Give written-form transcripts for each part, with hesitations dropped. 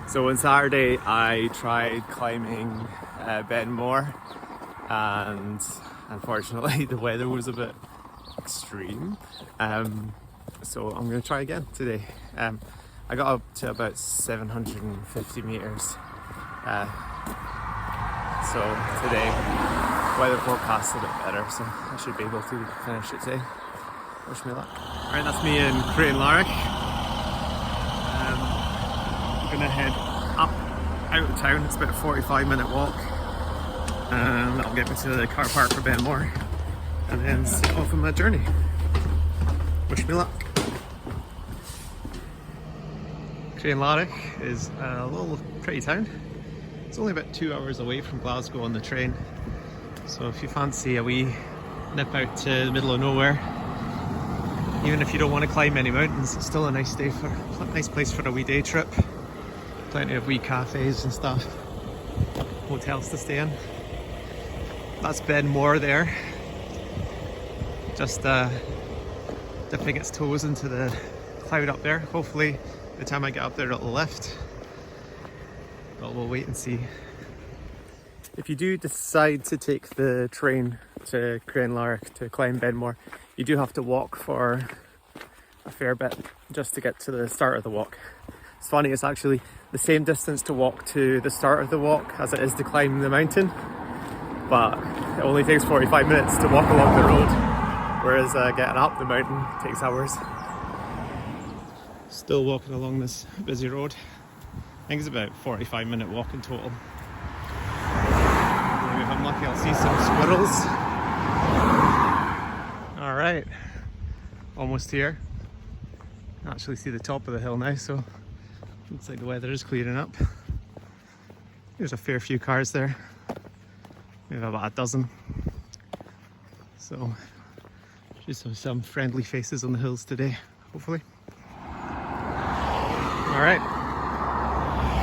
So on Saturday I tried climbing Binnein, and unfortunately the weather was a bit extreme, so I'm going to try again today. I got up to about 750 meters, so today weather forecast a bit better, so I should be able to finish it today. Wish me luck. Alright, that's me in Crianlarich. I'm gonna head up out of town. It's about a 45-minute walk, and that'll get me to the car park for Binnein, and then set off on my journey. Wish me luck. Crianlarich is a little pretty town. It's only about 2 hours away from Glasgow on the train, so if you fancy a wee nip out to the middle of nowhere, even if you don't want to climb any mountains, it's still a nice place for a wee day trip. Plenty of wee cafes and stuff, hotels to stay in. That's Binnein there, just dipping its toes into the cloud up there. Hopefully by the time I get up there it'll lift, but we'll wait and see. If you do decide to take the train to Crianlarich to climb Binnein, you do have to walk for a fair bit just to get to the start of the walk. It's funny, it's actually the same distance to walk to the start of the walk as it is to climb the mountain, but it only takes 45 minutes to walk along the road, whereas getting up the mountain takes hours. Still walking along this busy road. I think it's about a 45-minute walk in total. Maybe if I'm lucky I'll see some squirrels. Alright, almost here. I actually see the top of the hill now, so looks like the weather is clearing up. There's a fair few cars there. We have about a dozen. So just have some friendly faces on the hills today, hopefully. Alright,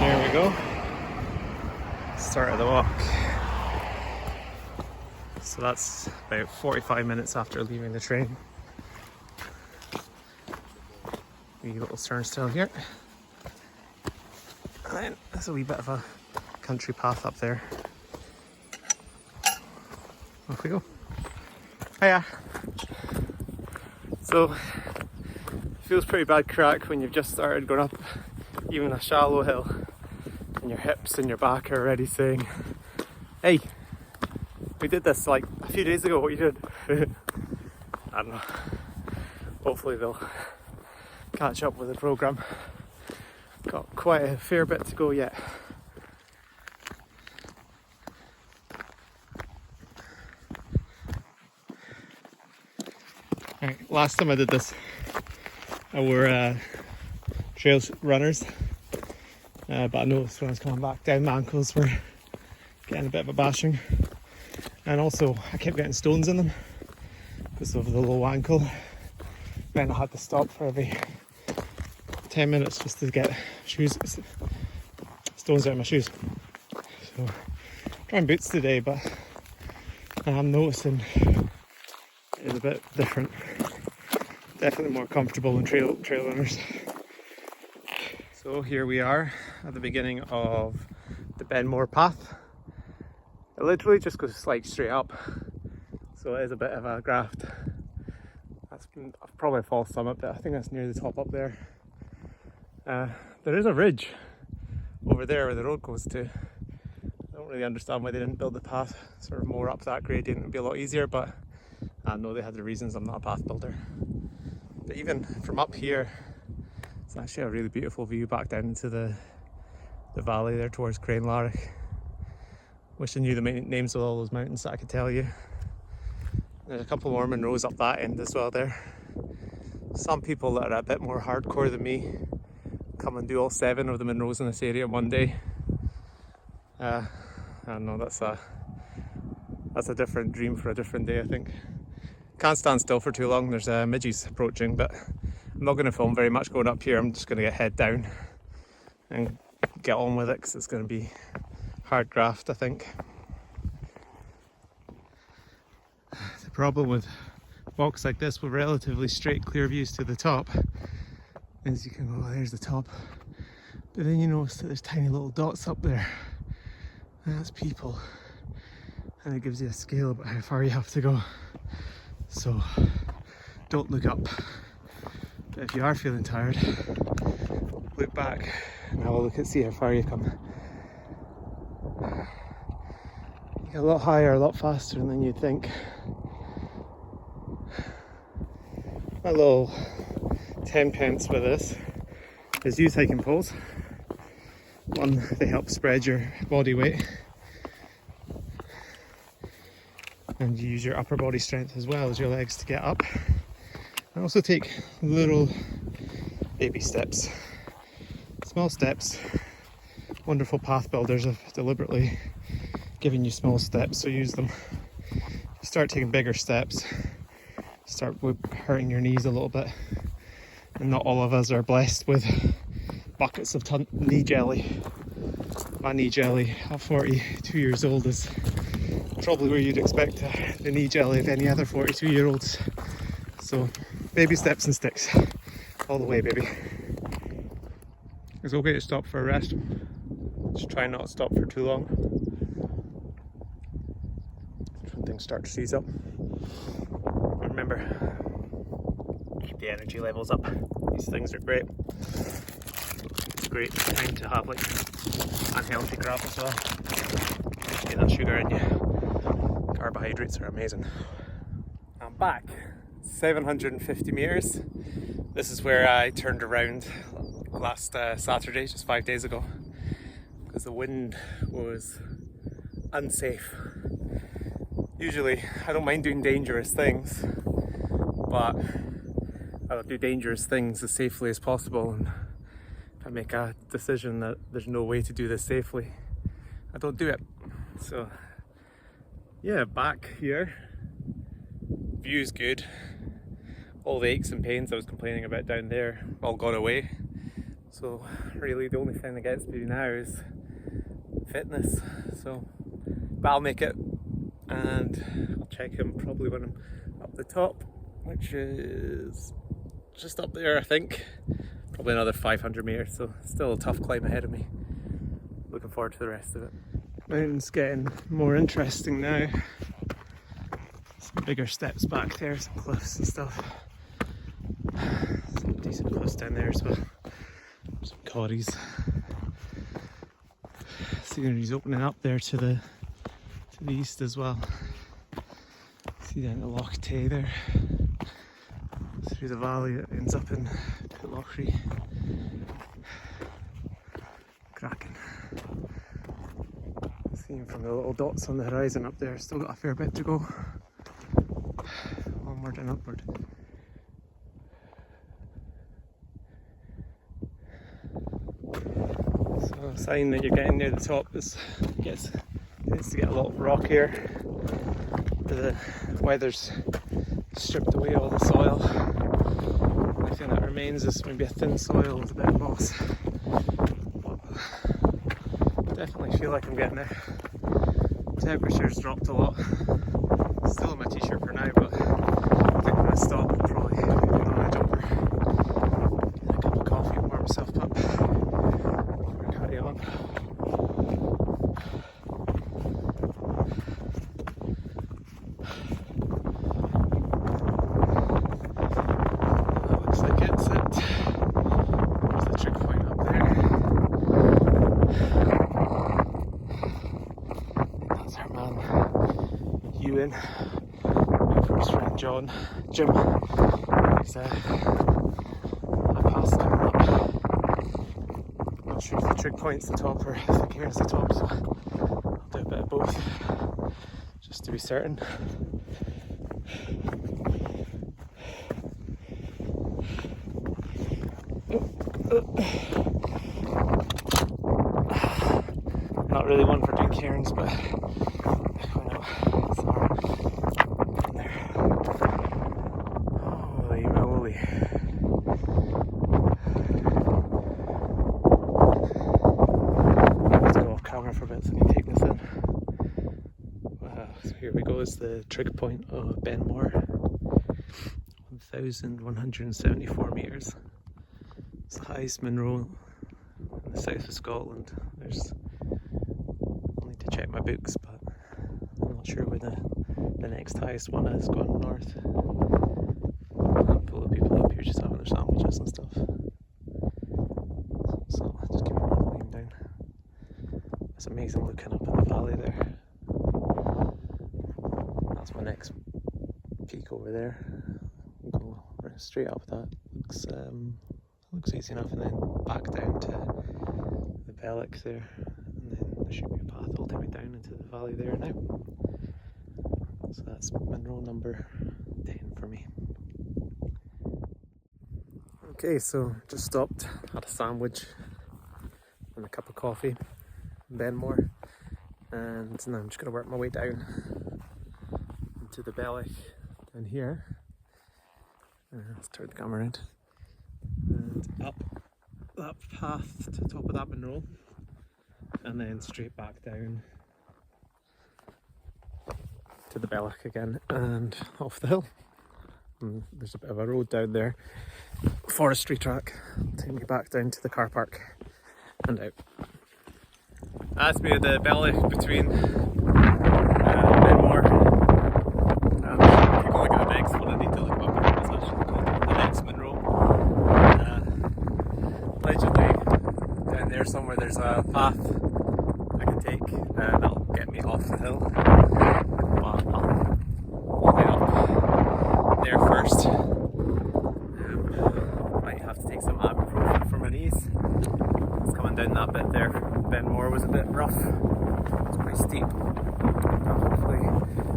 here we go. Start of the walk. So that's about 45 minutes after leaving the train. Wee little turnstile here. And there's a wee bit of a country path up there. Off we go. Hiya! So, it feels pretty bad crack when you've just started going up even a shallow hill, and your hips and your back are already saying, hey, we did this like a few days ago, what you did. I don't know. Hopefully they'll catch up with the programme. Got quite a fair bit to go yet. Right, last time I did this, I wore trail runners, but I noticed when I was coming back down, my ankles were getting a bit of a bashing, and also I kept getting stones in them because of the low ankle. Then I had to stop for every 10 minutes just to get stones out of my shoes. So trying boots today, but I'm noticing it's a bit different. Definitely more comfortable than trail runners. So here we are at the beginning of the Binnein path. It literally just goes like straight up, so it is a bit of a graft. That's probably a false summit, but I think that's near the top up there. There is a ridge over there where the road goes to. I don't really understand why they didn't build the path sort of more up that gradient. It would be a lot easier, but I know they had the reasons. I'm not a path builder. But even from up here, it's actually a really beautiful view back down into the valley there towards Crianlarich. Wish I knew the names of all those mountains that I could tell you. There's a couple more Munros up that end as well there. Some people that are a bit more hardcore than me come and do all 7 of the Munros in this area in one day. I don't know, that's a different dream for a different day, I think. Can't stand still for too long. There's midges approaching, but I'm not going to film very much going up here. I'm just going to get head down and get on with it, because it's going to be hard graft, I think. The problem with walks like this with relatively straight clear views to the top is you can go, there's the top, But then you notice that there's tiny little dots up there. That's people. And it gives you a scale about how far you have to go. So don't look up. But if you are feeling tired, look back and have a look and see how far you've come. You get a lot higher, a lot faster than you'd think. My little 10 pence with this is use hiking poles. One, they help spread your body weight, and you use your upper body strength as well as your legs to get up. And also take little baby steps, small steps. Wonderful path builders have deliberately given you small steps, so use them. You start taking bigger steps, start hurting your knees a little bit. And not all of us are blessed with buckets of knee jelly. My knee jelly at 42 years old is probably where you'd expect the knee jelly of any other 42-year-olds. So baby steps and sticks all the way, baby. It's okay to stop for a rest. Just try not to stop for too long. When things start to seize up. Remember, keep the energy levels up. These things are great. It's a great time to have like unhealthy crap as well. Get that sugar in you. Carbohydrates are amazing. I'm back. 750 meters. This is where I turned around last Saturday, just 5 days ago, because the wind was unsafe. Usually I don't mind doing dangerous things, but I'll do dangerous things as safely as possible, and if I make a decision that there's no way to do this safely, I don't do it. So yeah, back here, view's good. All the aches and pains I was complaining about down there all got away. So really the only thing that gets me now is fitness. So, but I'll make it, and I'll check him probably when I'm up the top, which is just up there I think. Probably another 500 meters, so still a tough climb ahead of me. Looking forward to the rest of it. Mountain's getting more interesting now. Some bigger steps back there, some cliffs and stuff. Some decent cliffs down there as well. Some corries. Scenery's opening up there to the east as well. See down the Loch Tay there. Through the valley it ends up in Pitlochry. Cracking. Seeing from the little dots on the horizon up there, still got a fair bit to go. Onward and upward. So a sign that you're getting near the top is it gets to get a lot rockier. The weather's stripped away all the soil. The only thing that remains is maybe a thin soil with a bit of moss. But definitely feel like I'm getting there. Temperature's dropped a lot. Still in my t-shirt for now, but I think I'm going to stop and probably put on a jumper. Get a cup of coffee and warm myself up before I carry on. That looks like it's it. There's the trig point up there. I think that's our man Ewan. My first friend Jim. He's I passed him up. Not sure if the trig point's the top or if the cairn's the top, so I'll do a bit of both just to be certain. Not really one for doing cairns, but why not? It's hard. In there. Holy moly. Let's go off camera for a bit so I can take this in. Wow, so here we go, is the trig point of Benmore. 1,174 metres. It's the highest Munro in the south of Scotland. I'll need to check my books, but I'm not sure where the next highest one is going north. Full of people up here just having their sandwiches and stuff. So I'll just keep going down. It's amazing looking up in the valley there. That's my next peak over there. We'll go right straight up that. Looks easy enough, and then back down to the Bellick there, and then there should be a path that'll take me down into the valley there now. So that's Munro number 10 for me. Okay, so just stopped, had a sandwich and a cup of coffee in Benmore, and now I'm just going to work my way down into the Bellick down here. Let's turn the camera around. And up that path to the top of that Munro, and then straight back down to the Bellick again and off the hill. And there's a bit of a road down there, forestry track, take me back down to the car park and out. That's me at the Bellick between Benmore and keep going at the next one. I need to look up what it's actually called, the next Munro. Allegedly down there somewhere there's a path I can take that'll get me off the hill, but I'll head up there first. Might have to take some ibuprofen for my knees. It's coming down that bit there. Benmore was a bit rough. It's quite steep. Hopefully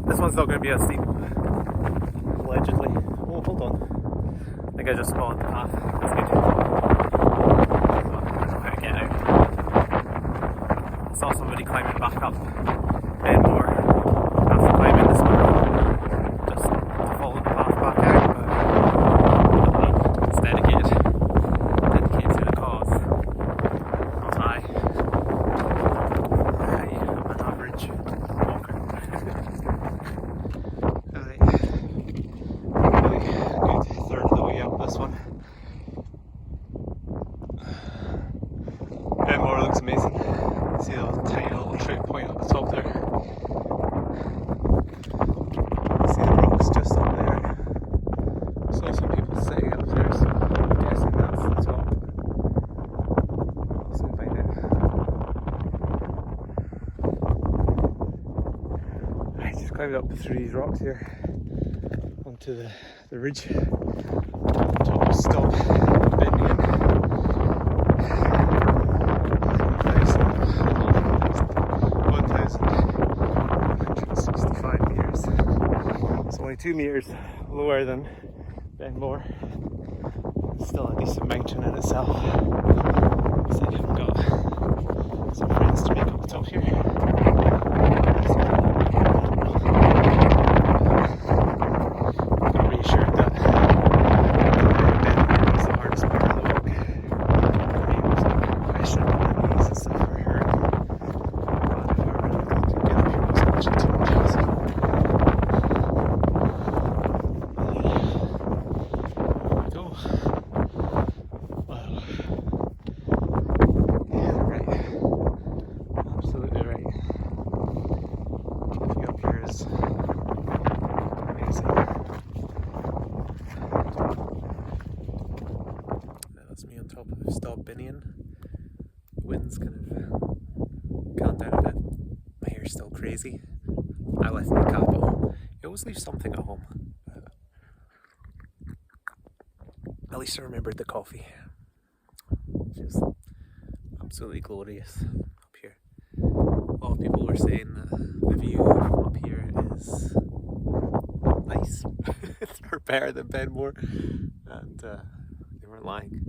this one's not going to be as steep. Allegedly. Oh, hold on. I think I just spotted the path. That's good. How to get out. I saw somebody climbing back up Benmore after climbing this one. Just to follow the path back out, but it's dedicated to the cause. Not I. I'm an average walker. Right. Really good third of the way up this one. Benmore looks amazing. See the tiny little trait point at the top there. See the rocks just up there. Saw some people sitting up there, so I'm guessing that's the top. I'll soon find out. I just climbed up through these rocks here onto the ridge on top of Stob, Binnein. 1,165 metres. It's only 2 metres lower than Benmore. It's still a decent mountain in itself. Looks like I've got some friends to make up the top here. I'm reassured that Benmore was the hardest part of the walk. I mean, it was a question about my knees and stuff were hurting. But if I really could get up here, I was watching too much. So. Go. Wow. Yeah, right. Absolutely right. The view up here is amazing. That's me on top of Stob Binnein. The wind's kind of calmed down a bit. My hair's still crazy. I left my cap at home. You always leave something at home. At least I remembered the coffee. Just absolutely glorious up here. A lot of people were saying that the view up here is nice. It's far better than Benmore, and they weren't lying.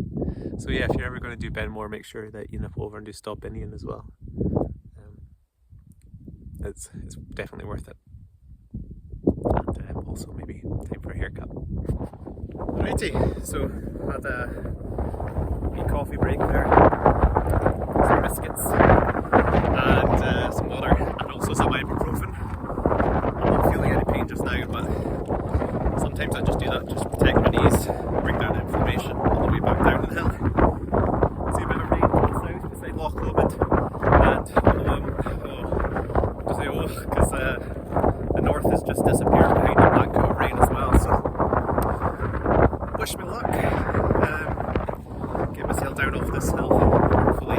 So yeah, if you're ever going to do Benmore, make sure that you nip over and do Stob Binnein as well. It's definitely worth it. And also maybe time for a haircut. Alrighty, so had a wee coffee break there, some biscuits and some water, and also some ibuprofen. I'm not feeling any pain just now, but sometimes I just do that just to protect my knees, bring down inflammation on the way back down the hill. See a bit of rain. this hill. Hopefully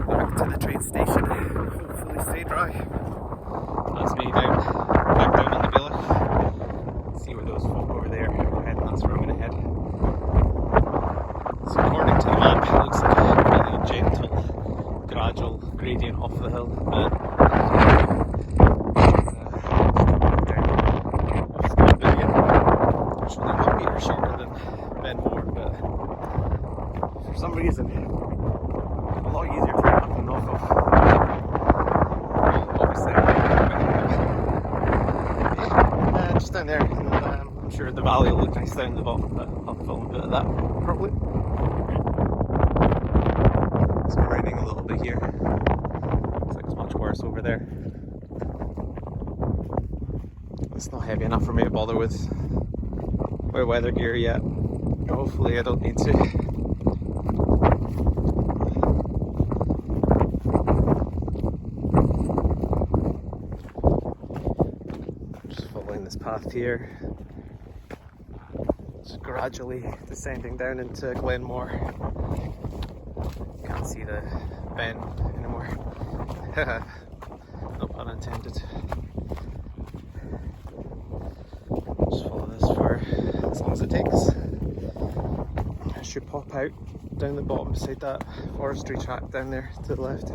back to the train station. Hopefully stay dry. That's me back down on the billet. See where those folk over there are heading. That's where I'm going to head. So according to the map, it looks like a really gentle, gradual gradient off the hill. But shorter than Binnein, but for some reason a lot easier to get up and off of. Obviously, just down there, and I'm sure the valley will look nice down the bottom, but I'll film a bit of that probably. It's raining a little bit here. Looks like it's much worse over there. It's not heavy enough for me to bother with weather gear yet. Hopefully I don't need to. Just following this path here. Just gradually descending down into Glenmore. Can't see the bend anymore. No pun intended. Just follow this for as long as it takes. I should pop out down the bottom beside that forestry track down there to the left.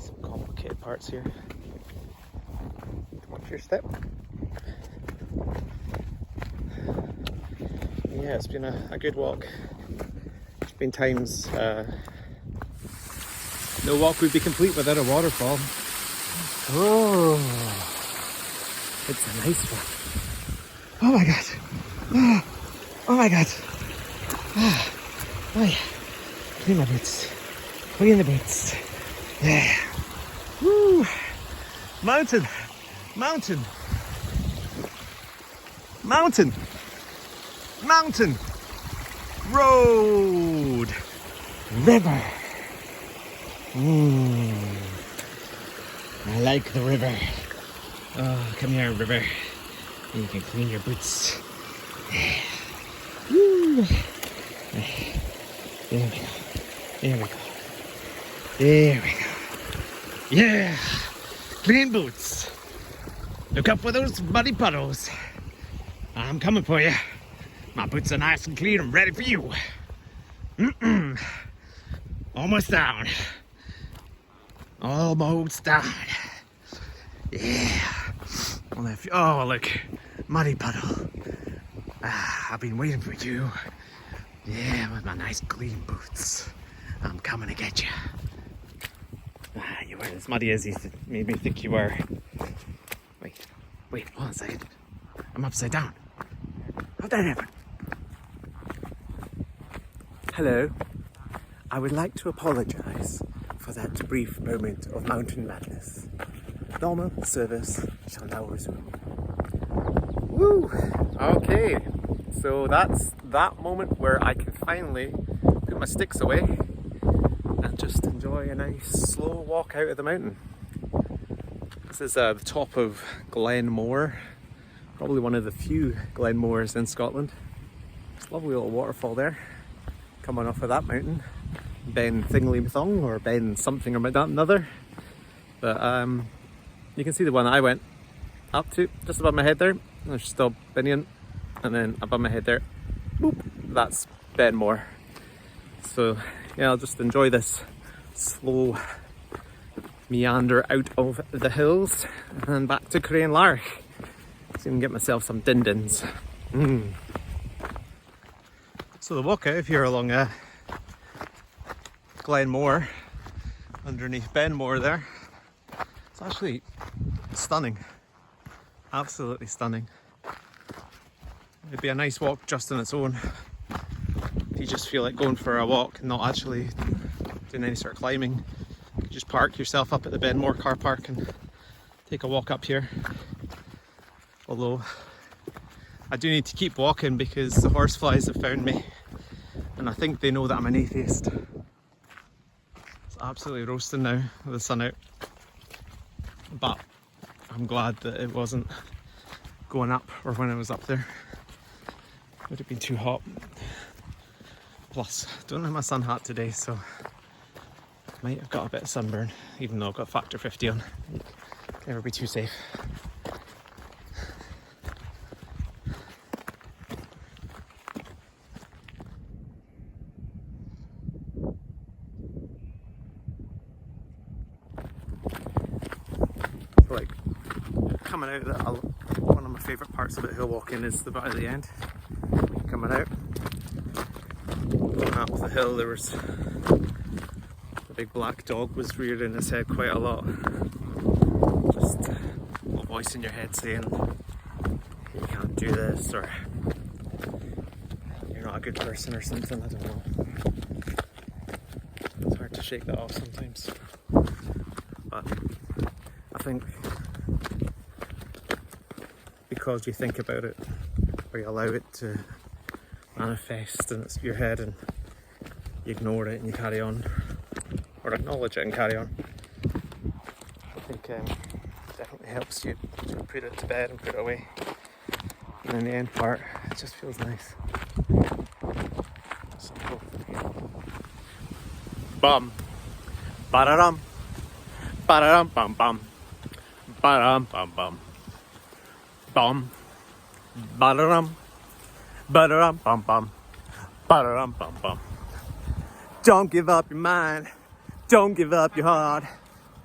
Some complicated parts here. Watch your step. Yeah, it's been a good walk. There's been times no walk would be complete without a waterfall. Oh, it's a nice one. Oh my god. Oh my god. Oh yeah. Clean my boots. Clean the boots. Yeah. Woo. Mountain. Mountain. Mountain. Mountain. Road. River. I like the river. Oh, come here, river. You can clean your boots. Yeah. Woo. There we go. There we go. There we go. Yeah. Clean boots. Look up for those muddy puddles. I'm coming for you. My boots are nice and clean and ready for you. Almost down. Almost down. Yeah. Oh, look. Muddy puddle. I've been waiting for you. Yeah, with my nice clean boots. I'm coming to get you. You weren't as muddy as you made me think you were. Wait, hold on a second. I'm upside down. How'd that happen? Hello. I would like to apologise for that brief moment of mountain madness. Normal service shall now resume. Woo! Okay, so that's that moment where I can finally put my sticks away and just enjoy a nice slow walk out of the mountain. This is the top of Glenmore, probably one of the few Glenmores in Scotland. It's a lovely little waterfall there, coming off of that mountain. Ben Thingley Thong or Ben something or another. But you can see the one I went up to just above my head there. There's Stob, Binnein, and then above my head there, boop, that's Binnein. So yeah, I'll just enjoy this slow meander out of the hills and back to Crianlarich. See if I can get myself some din-dins. So the walk out if you're along Glenmore, underneath Binnein there, it's actually stunning, absolutely stunning. It'd be a nice walk just on its own if you just feel like going for a walk and not actually doing any sort of climbing. You can just park yourself up at the Binnein car park and take a walk up here. Although I do need to keep walking because the horseflies have found me and I think they know that I'm an atheist. It's absolutely roasting now with the sun out, but I'm glad that it wasn't going up or when I was up there. would have been too hot. Plus, don't have my sun hat today, so might have got a bit of sunburn, even though I've got factor 50 on. Never be too safe. Like coming out, one of my favourite parts about hill walking is the bit at the end. Coming out, going up the hill, there was the big black dog was rearing his head quite a lot. Just a little voice in your head saying you can't do this, or you're not a good person, or something. I don't know. It's hard to shake that off sometimes, but I think because you think about it, or you allow it to manifest in your head, and you ignore it and you carry on, or acknowledge it and carry on, I think definitely helps you to put it to bed and put it away. And in the end part, it just feels nice. Simple. Bum. Ba-da-dum. Ba-da-dum bum bum. Ba-dum bum bum. Bum. Ba-da-dum. Ba-da-dum bum bum. Ba-da-dum bum bum. Don't give up your mind. Don't give up your heart.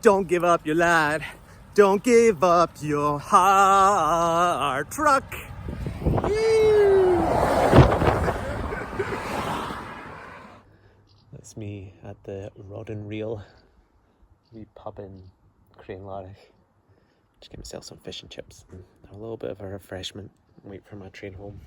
Don't give up your lad. Don't give up your heart. Truck. That's me at the Rod and Reel wee pub in Crianlarich. Just get myself some fish and chips and a little bit of a refreshment and wait for my train home.